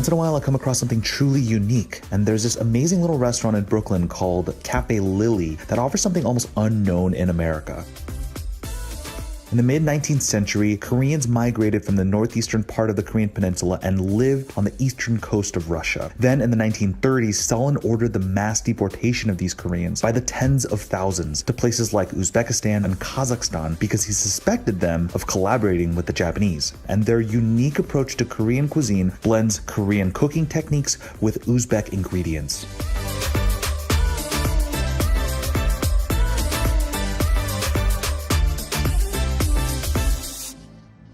Once in a while, I come across something truly unique, and there's this amazing little restaurant in Brooklyn called Cafe Lily that offers something almost unknown in America. In the mid-19th century, Koreans migrated from the northeastern part of the Korean peninsula and lived on the eastern coast of Russia. Then in the 1930s, Stalin ordered the mass deportation of these Koreans by the tens of thousands to places like Uzbekistan and Kazakhstan because he suspected them of collaborating with the Japanese. And their unique approach to Korean cuisine blends Korean cooking techniques with Uzbek ingredients.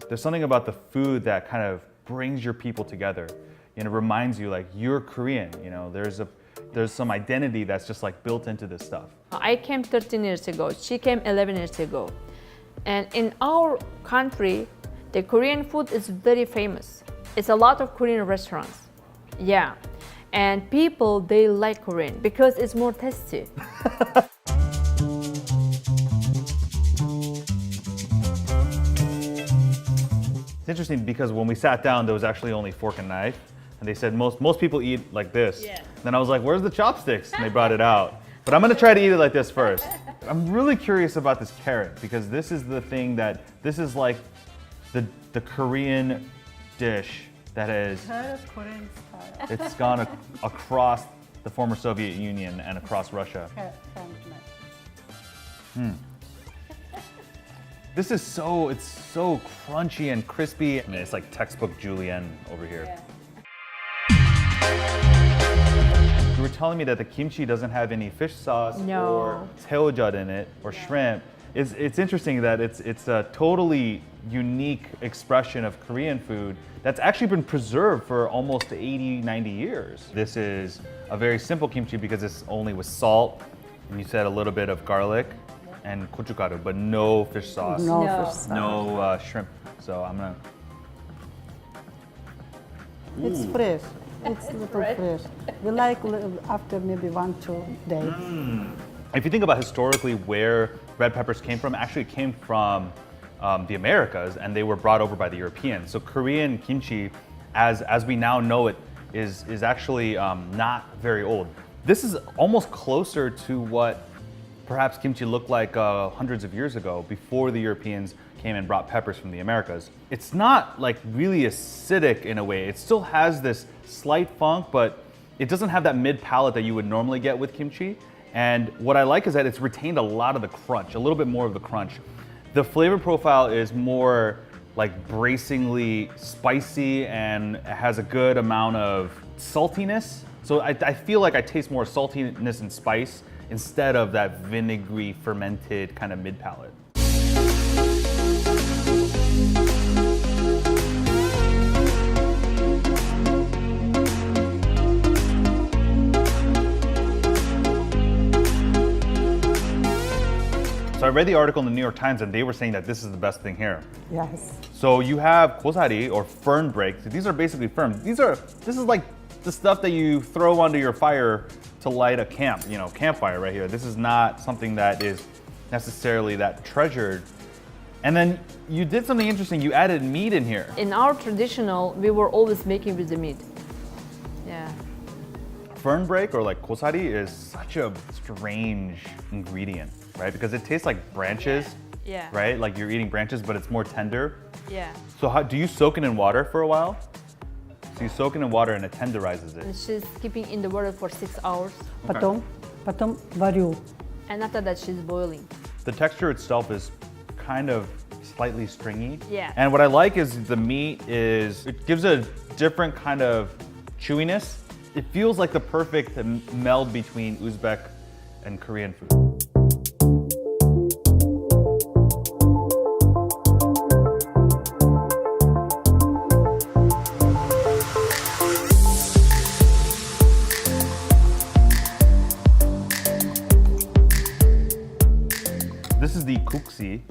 There's something about the food that kind of brings your people together. You know, reminds you like you're Korean, you know, there's some identity that's just like built into this stuff. I came 13 years ago, she came 11 years ago. And in our country, the Korean food is very famous. It's a lot of Korean restaurants. Yeah. And people, they like Korean because it's more tasty. It's interesting because when we sat down, there was actually only fork and knife. And they said most people eat like this. Yeah. Then I was like, where's the chopsticks? And they brought it out. But I'm gonna try to eat it like this first. I'm really curious about this carrot because this is the thing this is like the Korean dish that is, Korean style. it's gone across the former Soviet Union and across Russia. This is it's so crunchy and crispy. I mean, it's like textbook julienne over here. Yeah. You were telling me that the kimchi doesn't have any fish sauce No. or seojut in it or shrimp. It's interesting that it's a totally unique expression of Korean food that's actually been preserved for almost 80, 90 years. This is a very simple kimchi because it's only with salt, and you said a little bit of garlic and gochugaru, but no fish sauce. No No. fish sauce. No shrimp. So I'm gonna. It's fresh. It's a little fresh. We like after maybe 1-2 days. If you think about historically where red peppers came from, actually it came from the Americas, and they were brought over by the Europeans. So Korean kimchi, as we now know it, is actually not very old. This is almost closer to what perhaps kimchi looked like hundreds of years ago, before the Europeans came and brought peppers from the Americas. It's not like really acidic in a way. It still has this slight funk, but it doesn't have that mid palate that you would normally get with kimchi. And what I like is that it's retained a lot of the crunch, a little bit more of the crunch. The flavor profile is more like bracingly spicy and has a good amount of saltiness. So I feel like I taste more saltiness and spice instead of that vinegary fermented kind of mid palate. So I read the article in the New York Times and they were saying that this is the best thing here. Yes. So you have gosari or fern break. These are basically ferns. This is like the stuff that you throw onto your fire to light a campfire right here. This is not something that is necessarily that treasured. And then you did something interesting. You added meat in here. In our traditional, we were always making with the meat. Yeah. Fern break or like gosari is such a strange ingredient, right? Because it tastes like branches, Yeah. right? Like you're eating branches, but it's more tender. Yeah. So do you soak it in water for a while? So you soak it in water and it tenderizes And it. she's keeping in the water for 6 hours. Потом варю. And after that, she's boiling. The texture itself is kind of slightly stringy. Yeah. And what I like is the meat it gives a different kind of chewiness. It feels like the perfect meld between Uzbek and Korean food. This is the kuksi,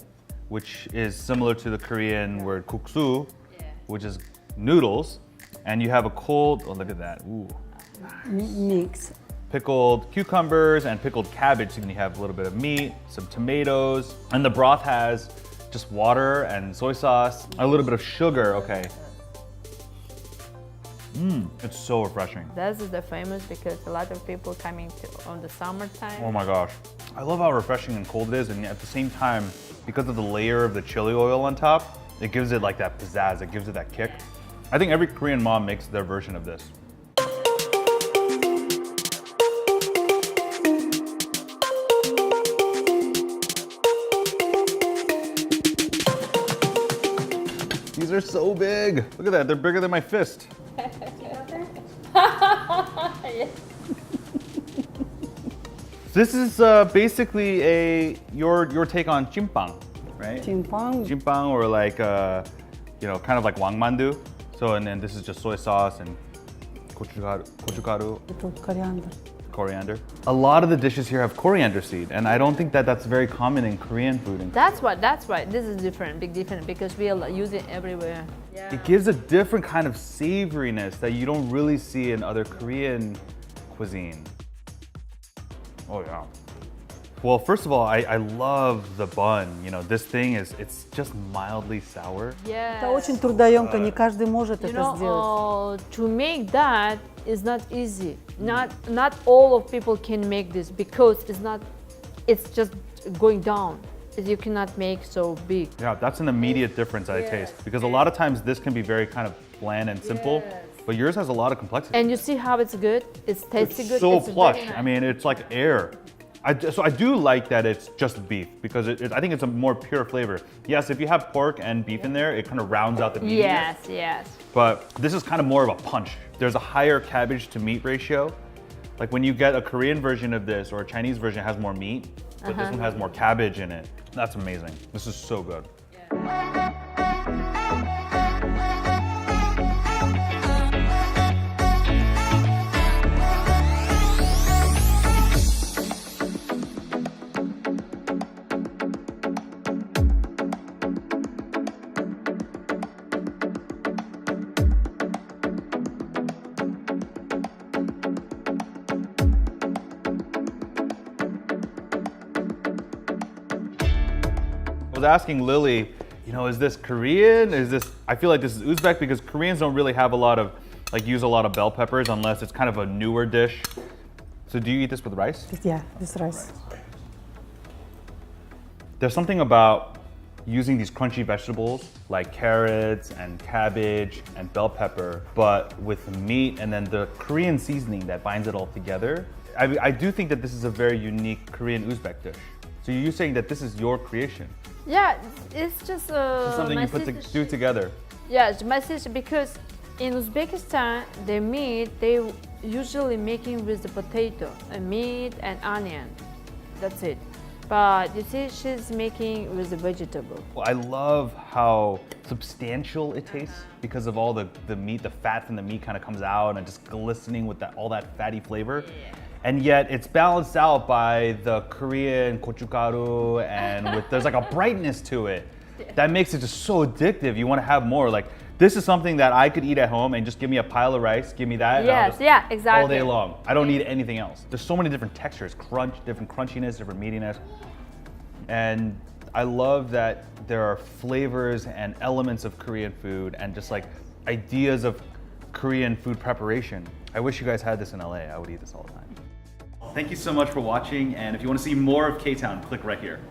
which is similar to the Korean word kuksu, which is noodles. And you have a cold, oh look at that, ooh. Mix. Pickled cucumbers and pickled cabbage. And you have a little bit of meat, some tomatoes, and the broth has just water and soy sauce, a little bit of sugar, okay. It's so refreshing. This is the famous because a lot of people coming to on the summertime. Oh my gosh. I love how refreshing and cold it is, and at the same time, because of the layer of the chili oil on top, it gives it like that pizzazz, it gives it that kick. I think every Korean mom makes their version of this. These are so big. Look at that, they're bigger than my fist. This is basically your take on chimpang, right? Chimpang. Chimpang, or like kind of like wangmandu. So and then this is just soy sauce and gochugaru, coriander. A lot of the dishes here have coriander seed, and I don't think that that's very common in Korean food. That's why this is different, big different because we use it everywhere. It gives a different kind of savoriness that you don't really see in other Korean cuisine. Oh yeah. Well, first of all, I love the bun. You know, this thing it's just mildly sour. Yeah. Это очень трудоемко, не каждый может You это сделать. know, to make that is not easy. Not all of people can make this because it's just going down. You cannot make so big. Yeah, that's an immediate difference I taste, because a lot of times this can be very kind of bland and simple, but yours has a lot of complexity. And you see how it's good? It's tasty good. So it's plush. very nice. I mean, it's like air. So I do like that it's just beef, because I think it's a more pure flavor. Yes, if you have pork and beef in there, it kind of rounds out the meat. Yes. But this is kind of more of a punch. There's a higher cabbage to meat ratio. Like when you get a Korean version of this or a Chinese version, it has more meat, but this one has more cabbage in it. That's amazing. This is so good. I was asking Lily, is this Korean? I feel like this is Uzbek, because Koreans don't really have a lot of, use a lot of bell peppers unless it's kind of a newer dish. So do you eat this with rice? Yeah, this rice. There's something about using these crunchy vegetables like carrots and cabbage and bell pepper, but with meat and then the Korean seasoning that binds it all together. I do think that this is a very unique Korean-Uzbek dish. So you're saying that this is your creation? Yeah, it's just Something you do together. Yeah, my sister, because in Uzbekistan, the meat, they usually making with the potato, and meat and onion. That's it. But you see, she's making with the vegetable. Well, I love how substantial it tastes because of all the meat, the fat from the meat kind of comes out and just glistening with all that fatty flavor. Yeah. And yet it's balanced out by the Korean gochugaru, and there's like a brightness to it that makes it just so addictive. You want to have more. Like, this is something that I could eat at home and just give me a pile of rice, give me that. Yes, yeah, exactly. All day long. I don't need anything else. There's so many different textures, different crunchiness, different meatiness. And I love that there are flavors and elements of Korean food and just like ideas of Korean food preparation. I wish you guys had this in LA. I would eat this all the time. Thank you so much for watching, and if you want to see more of K-Town, click right here.